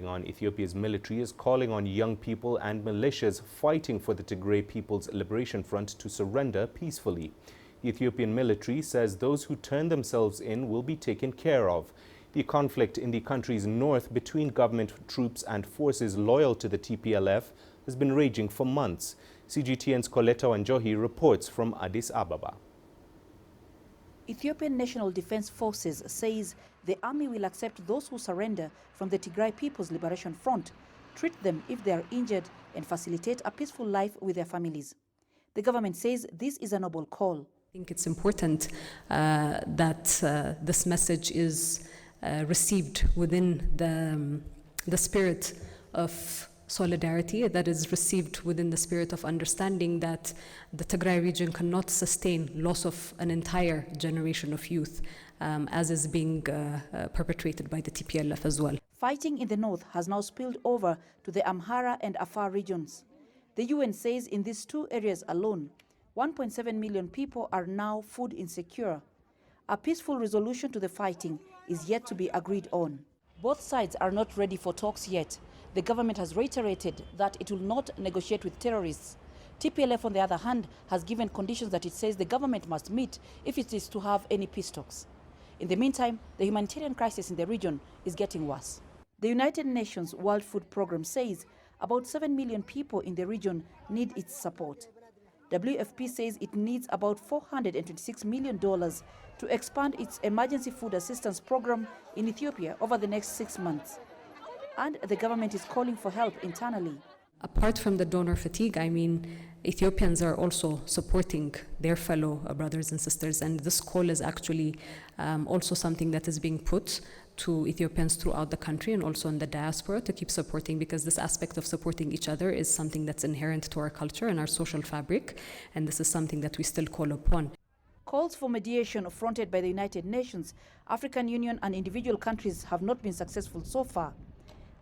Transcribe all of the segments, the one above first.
calling on Ethiopia's military is calling on young people and militias fighting for the Tigray People's Liberation Front to surrender peacefully. The Ethiopian military says those who turn themselves in will be taken care of. The conflict in the country's north between government troops and forces loyal to the TPLF has been raging for months. CGTN's Coletta Wanjohi reports from Addis Ababa. Ethiopian National Defense Forces says the army will accept those who surrender from the Tigray People's Liberation Front, treat them if they are injured, and facilitate a peaceful life with their families. The government says this is a noble call. I think it's important that this message is received within the spirit of solidarity, that is received within the spirit of understanding that the Tigray region cannot sustain loss of an entire generation of youth, as is being perpetrated by the TPLF as well. Fighting in the north has now spilled over to the Amhara and Afar regions. The UN says in these two areas alone, 1.7 million people are now food insecure. A peaceful resolution to the fighting is yet to be agreed on. Both sides are not ready for talks yet. The government has reiterated that it will not negotiate with terrorists. TPLF, on the other hand, has given conditions that it says the government must meet if it is to have any peace talks. In the meantime, the humanitarian crisis in the region is getting worse. The United Nations World Food Programme says about 7 million people in the region need its support. WFP says it needs about $426 million to expand its emergency food assistance program in Ethiopia over the next 6 months. And the government is calling for help internally. Apart from the donor fatigue, I mean, Ethiopians are also supporting their fellow brothers and sisters, and this call is actually also something that is being put to Ethiopians throughout the country and also in the diaspora to keep supporting, because this aspect of supporting each other is something that's inherent to our culture and our social fabric, and this is something that we still call upon. Calls for mediation fronted by the United Nations, African Union and individual countries have not been successful so far.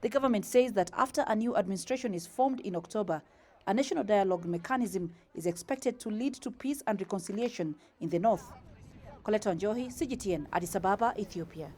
The government says that after a new administration is formed in October, a national dialogue mechanism is expected to lead to peace and reconciliation in the north. Coletta Wanjohi, CGTN, Addis Ababa, Ethiopia.